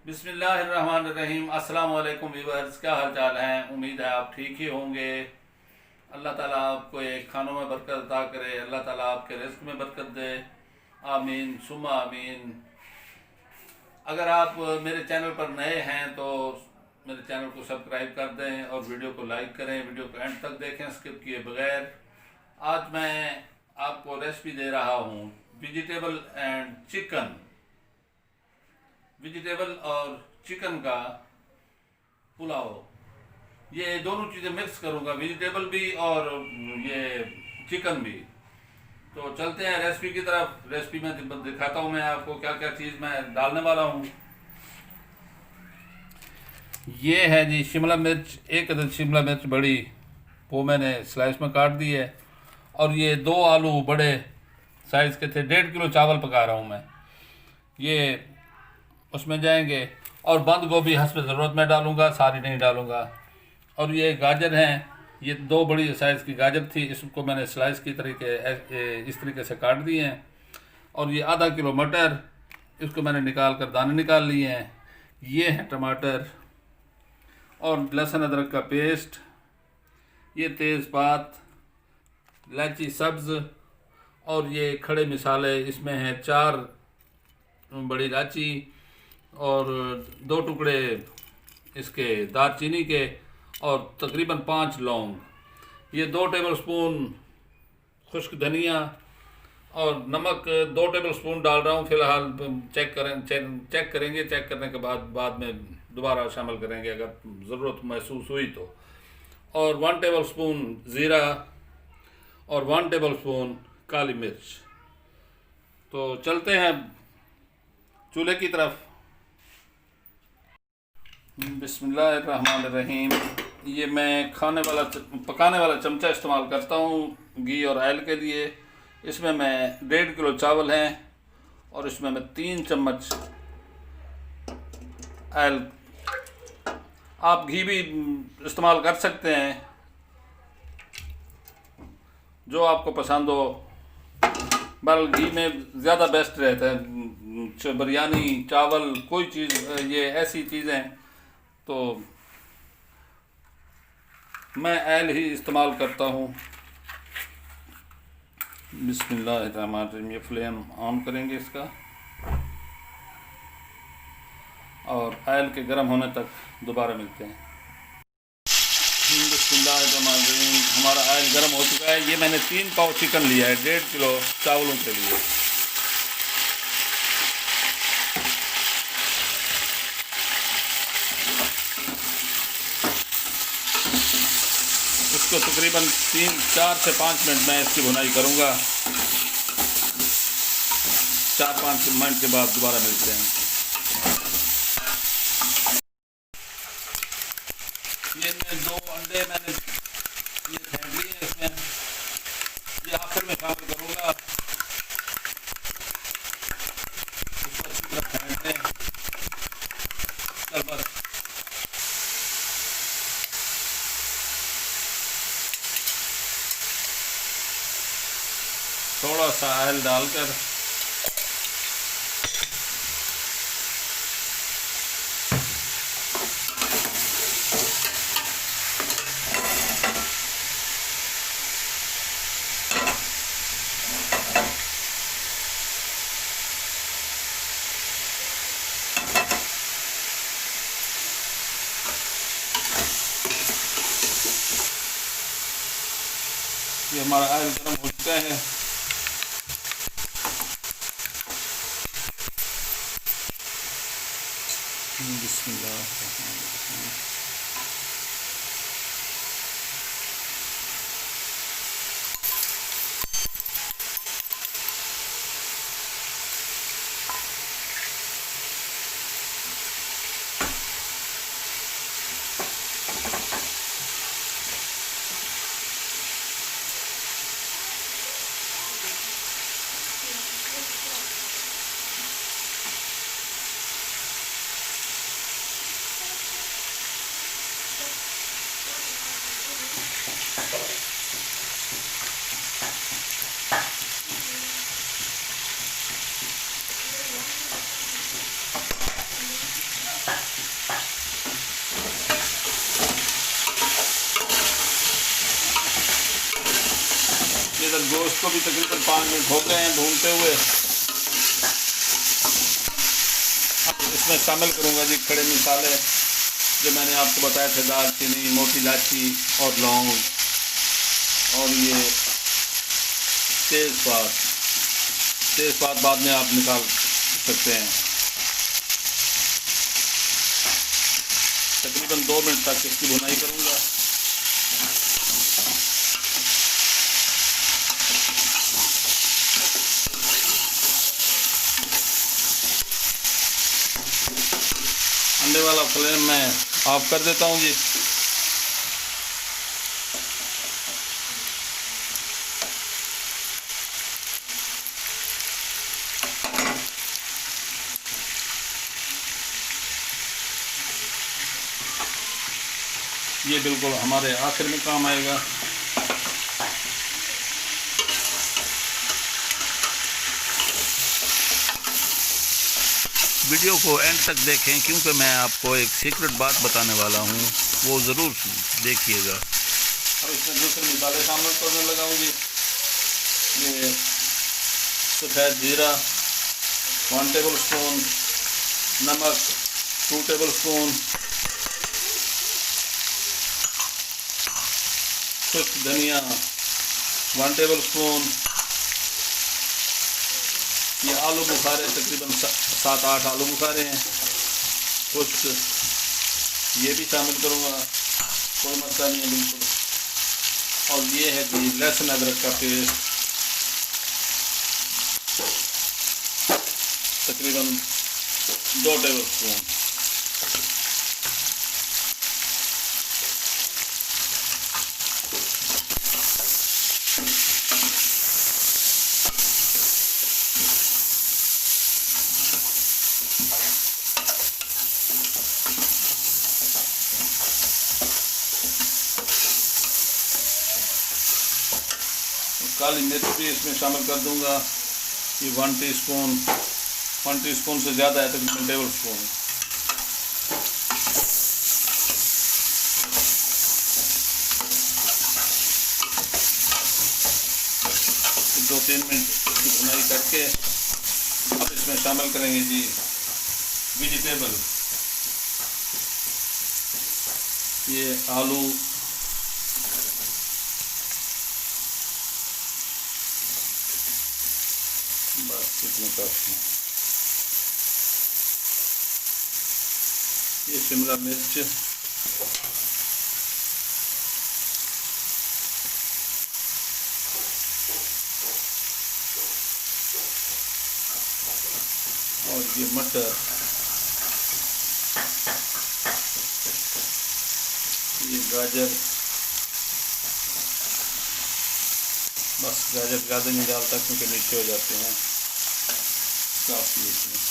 बिस्मिल्लाहिर्रहमानिर्रहीम। अस्सलाम वालेकुम व्यूअर्स, क्या हाल चाल हैं। उम्मीद है आप ठीक ही होंगे। अल्लाह ताला आपको एक खानों में बरकत अता करे, अल्लाह ताला आपके रिस्क में बरकत दे। आमीन सुम्मा आमीन। अगर आप मेरे चैनल पर नए हैं तो मेरे चैनल को सब्सक्राइब कर दें और वीडियो को लाइक करें। वीडियो को एंड तक देखें स्किप किए बगैर। आज मैं आपको रेसिपी दे रहा हूँ वेजिटेबल एंड चिकन, वेजिटेबल और चिकन का पुलाव। ये दोनों चीज़ें मिक्स करूँगा, वेजिटेबल भी और ये चिकन भी। तो चलते हैं रेसिपी की तरफ। रेसिपी में दिखाता हूँ मैं आपको क्या क्या चीज़ मैं डालने वाला हूँ। ये है जी शिमला मिर्च, एक अदद शिमला मिर्च बड़ी, वो मैंने स्लाइस में काट दी है। और ये 2 आलू बड़े साइज़ के थे, 1.5 किलो चावल पका रहा हूँ मैं। ये उसमें जाएंगे। और बंद गोभी हस्ब ज़रूरत में डालूंगा, सारी नहीं डालूंगा। और ये गाजर हैं, ये 2 बड़ी साइज़ की गाजर थी, इसको मैंने स्लाइस की तरीके इस तरीके से काट दिए हैं। और ये आधा किलो मटर, इसको मैंने निकाल कर दाने निकाल लिए हैं। ये है टमाटर और लहसुन अदरक का पेस्ट। ये तेज़पात, इलायची सब्ज़ और ये खड़े मिसाले। इसमें हैं 4 बड़ी इलायची और 2 टुकड़े इसके दालचीनी के और तकरीबन 5 लौंग। ये 2 टेबलस्पून खुश्क धनिया और नमक 2 टेबलस्पून डाल रहा हूँ फ़िलहाल। चेक करेंगे, चेक करने के बाद में दोबारा शामिल करेंगे अगर ज़रूरत महसूस हुई तो। और 1 टेबलस्पून ज़ीरा और 1 टेबलस्पून काली मिर्च। तो चलते हैं चूल्हे की तरफ। बिस्मिल्लाहिर्रहमानिर्रहीम। ये मैं पकाने वाला चमचा इस्तेमाल करता हूँ घी और ऑयल के लिए। इसमें मैं 1.5 किलो चावल हैं और इसमें मैं 3 चम्मच ऑयल, आप घी भी इस्तेमाल कर सकते हैं जो आपको पसंद हो। बहरहाल घी में ज़्यादा बेस्ट रहता है। बिरयानी, चावल, कोई चीज़, ये ऐसी चीज़ें तो मैं ऑयल ही इस्तेमाल करता हूँ। बिस्मिल्लाहिर्रहमानिर्रहीम। ये फ्लेम ऑन करेंगे इसका और ऑयल के गर्म होने तक दोबारा मिलते हैं। बिस्मिल्लाहिर्रहमानिर्रहीम। हमारा ऑयल गर्म हो चुका है। ये मैंने 3 पाव चिकन लिया है 1.5 किलो चावलों के लिए। इसको तकरीबन 4 से 5 मिनट मैं इसकी भुनाई करूँगा। 4-5 मिनट के बाद दोबारा मिलते हैं। ये 2 अंडे मैंने ये फेंक लिए हैं इसमें, ये आखिर में शामिल करूँगा। इसको अच्छी तरह फेंट लें। चल बस। थोड़ा सा ऑयल डालकर ये हमारा ऑयल गर्म हो चुका है। बिस्मिल्लाह। इसको भी तकरीबन 5 मिनट हो गए हैं भूनते हुए। अब इसमें शामिल करूँगा जी खड़े मसाले जो मैंने आपको बताए थे, दालचीनी, मोटी इलायची और लौंग, और ये तेज़पात बाद में आप निकाल सकते हैं। तकरीबन 2 मिनट तक इसकी भुनाई करूँगा। अंडे वाला फ्लेम मैं ऑफ कर देता हूँ जी। ये बिल्कुल हमारे आखिर में काम आएगा। वीडियो को एंड तक देखें क्योंकि मैं आपको एक सीक्रेट बात बताने वाला हूँ, वो ज़रूर देखिएगा। अब इसमें दूसरे मसाले शामिल करने लगाऊंगी। ये सफ़ेद जीरा 1 टेबल स्पून, नमक 2 टेबल स्पून, खुश्क धनिया 1 टेबल स्पून, ये आलू बुखारे तकरीबन 7-8 आलू बुखारे हैं खुश्क, ये भी शामिल करूँगा, कोई मसला नहीं है बिल्कुल। और ये है जी लहसुन अदरक का पेस्ट तकरीबन 2 टेबल स्पून। काली मिर्च भी इसमें शामिल कर दूंगा, ये 1 टीस्पून से ज़्यादा है, तकरीबन टेबल स्पून। तो 2-3 मिनट की भुनाई करके अब इसमें शामिल करेंगे जी वेजिटेबल। ये आलू, बस इतने काफ़ी। ये शिमला मिर्च, और ये मटर, ये गाजर, बस गाजर ज़्यादा नहीं डालता क्योंकि मीठे हो जाते हैं, काफ़ी इसमें।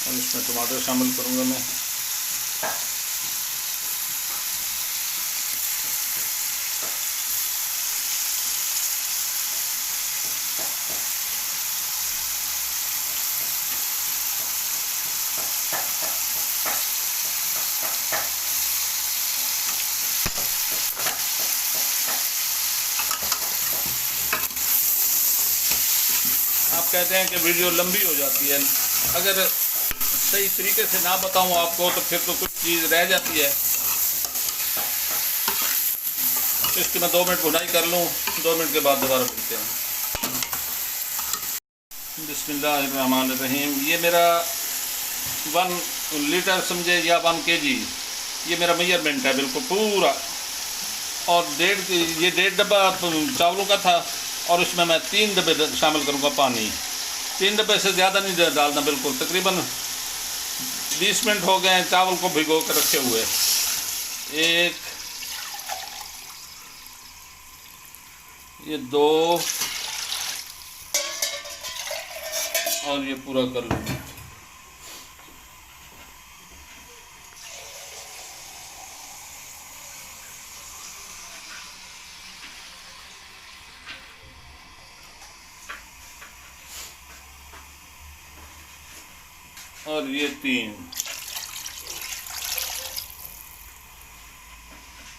और इसमें टमाटर शामिल करूँगा मैं। आप कहते हैं कि वीडियो लंबी हो जाती है, अगर सही तरीके से ना बताऊं आपको तो फिर तो कुछ चीज़ रह जाती है। इसकी मैं 2 मिनट भुनाई कर लूं, 2 मिनट के बाद दोबारा मिलते हैं। बिस्मिल्लाहिर्रहमानिर्रहीम। ये मेरा 1 लीटर समझे या 1 kg, ये मेरा मेजरमेंट है बिल्कुल पूरा। और ये 1.5 डब्बा चावलों का था, और इसमें मैं 3 डब्बे शामिल करूँगा पानी। 3 डब्बे से ज़्यादा नहीं डालना बिल्कुल। तकरीबन 20 मिनट हो गए हैं चावल को भिगो कर रखे हुए। 1, ये 2 और ये पूरा कर लूँगा। और ये 3।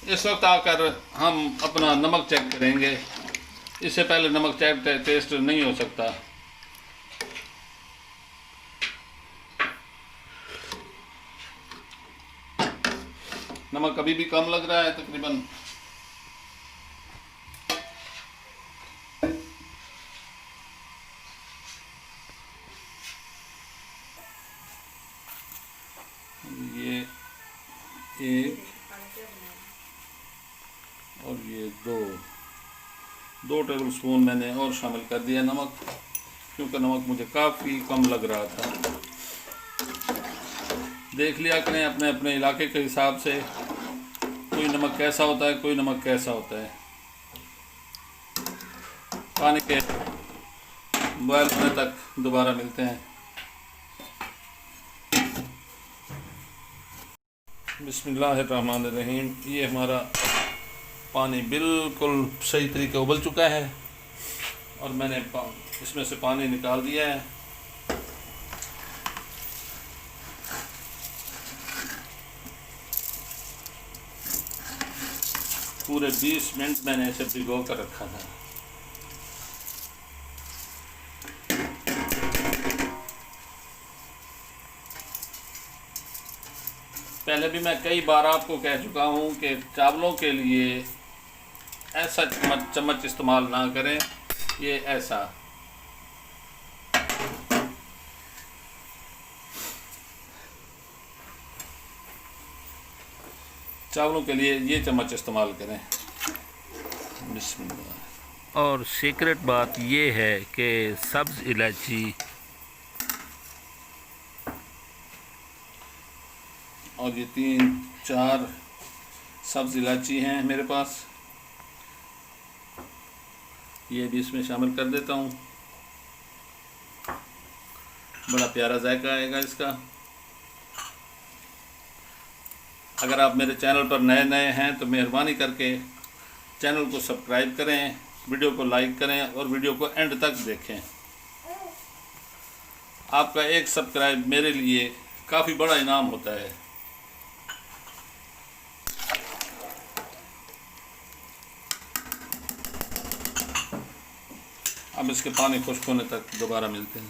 इस वक्त आकर हम अपना नमक चेक करेंगे। इससे पहले नमक चेक टेस्ट नहीं हो सकता। नमक अभी भी कम लग रहा है तकरीबन। ये 1 और ये 2 टेबल स्पून मैंने और शामिल कर दिया नमक, क्योंकि नमक मुझे काफ़ी कम लग रहा था। देख लिया करें अपने अपने इलाके के हिसाब से, कोई नमक कैसा होता है, कोई नमक कैसा होता है। पानी के बॉयल होने तक दोबारा मिलते हैं। बिस्मिल्लाहिर्रहमानिर्रहीम। ये हमारा पानी बिल्कुल सही तरीके उबल चुका है और मैंने इसमें से पानी निकाल दिया है। पूरे 20 मिनट मैंने इसे भिगो कर रखा था। पहले भी मैं कई बार आपको कह चुका हूँ कि चावलों के लिए ऐसा चम्मच इस्तेमाल ना करें, ये ऐसा। चावलों के लिए ये चम्मच इस्तेमाल करें। बिस्मिल्लाह। और सीक्रेट बात ये है कि सब्ज़ इलायची और ये 3-4 सब्ज़ इलायची हैं मेरे पास, ये भी इसमें शामिल कर देता हूँ। बड़ा प्यारा जायका आएगा इसका। अगर आप मेरे चैनल पर नए नए हैं तो मेहरबानी करके चैनल को सब्सक्राइब करें, वीडियो को लाइक करें और वीडियो को एंड तक देखें। आपका एक सब्सक्राइब मेरे लिए काफ़ी बड़ा इनाम होता है। अब इसके पानी खुश्क होने तक दोबारा मिलते हैं।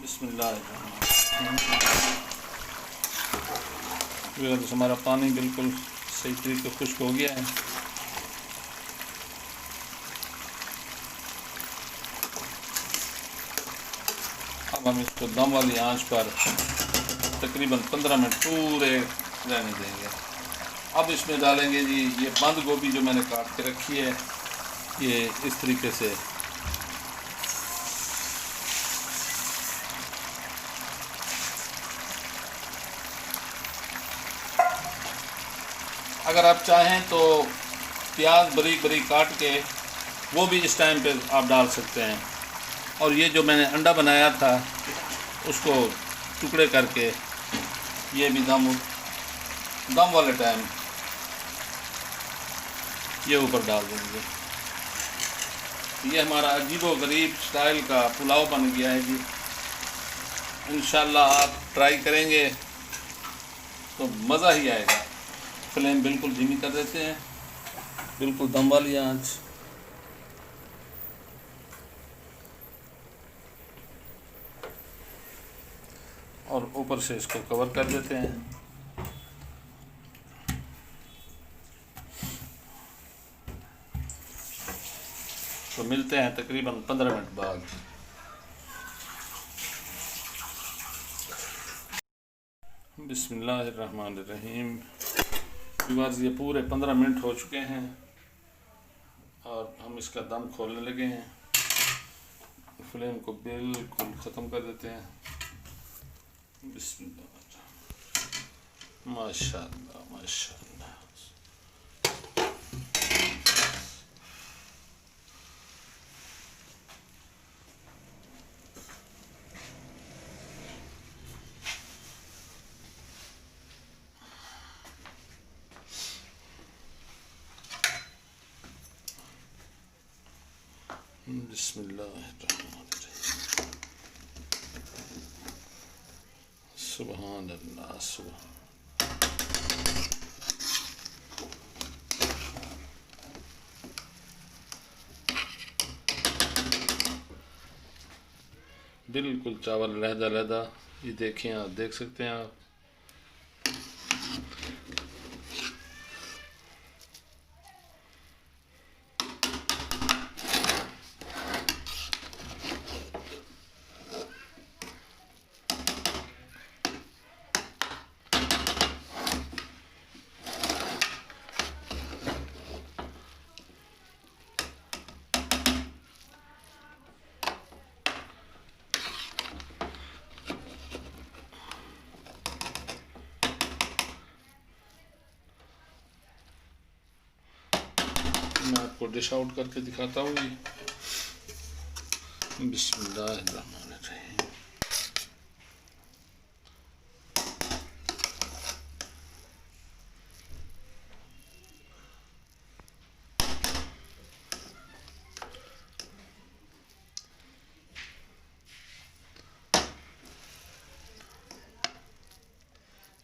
बिस्मिल्लाह। हमारा पानी बिल्कुल सही तरीके से खुश्क हो गया है। अब हम इसको दम वाली आंच पर तकरीबन 15 मिनट पूरे रहने देंगे। अब इसमें डालेंगे जी ये बंद गोभी जो मैंने काट के रखी है, ये इस तरीके से। अगर आप चाहें तो प्याज बारीक बारीक काट के वो भी इस टाइम पे आप डाल सकते हैं। और ये जो मैंने अंडा बनाया था उसको टुकड़े करके ये भी दम वाले टाइम ये ऊपर डाल देंगे। ये हमारा अजीबो गरीब स्टाइल का पुलाव बन गया है जी। इंशाल्लाह आप ट्राई करेंगे तो मज़ा ही आएगा। फ्लेम बिल्कुल धीमी कर देते हैं, बिल्कुल दम वाली आंच। और ऊपर से इसको कवर कर देते हैं। तो मिलते हैं तकरीबन 15 मिनट बाद। बिस्मिल्लाहिर्रहमानिर्रहीम। व्यूअर्स, ये पूरे 15 मिनट हो चुके हैं और हम इसका दम खोलने लगे हैं। फ्लेम को बिल्कुल ख़त्म कर देते हैं। बिस्मिल्लाह। माशाअल्लाह माशाअल्लाह। बिस्मिल्लाहिर्रहमानिर्रहीम। सुभान अल्लाह। सुभान। बिल्कुल चावल लहदा, ये देखें, आप देख सकते हैं आप। मैं आपको डिश आउट करके दिखाता हूँ। बिस्मिल्लाहिर्रहमानिर्रहीम।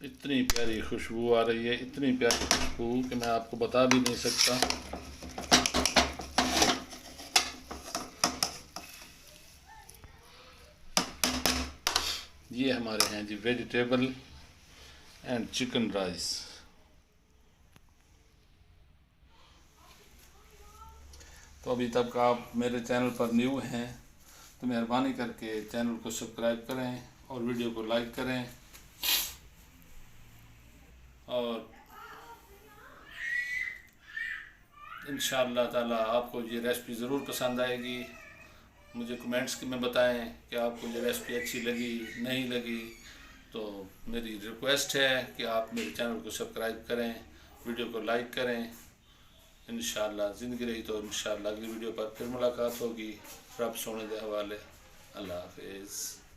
इतनी प्यारी खुशबू आ रही है, इतनी प्यारी खुशबू कि मैं आपको बता भी नहीं सकता। ये हमारे हैं जी वेजिटेबल एंड चिकन राइस। तो अभी तक आप मेरे चैनल पर न्यू हैं तो मेहरबानी करके चैनल को सब्सक्राइब करें और वीडियो को लाइक करें, और इंशाअल्लाह ताला आपको ये रेसिपी ज़रूर पसंद आएगी। मुझे कमेंट्स में बताएं कि आपको ये रेसिपी अच्छी लगी नहीं लगी। तो मेरी रिक्वेस्ट है कि आप मेरे चैनल को सब्सक्राइब करें, वीडियो को लाइक करें। इंशाअल्लाह ज़िंदगी रही तो इंशाअल्लाह अगली वीडियो पर फिर मुलाकात होगी। रब सोने के हवाले। अल्लाह हाफिज़।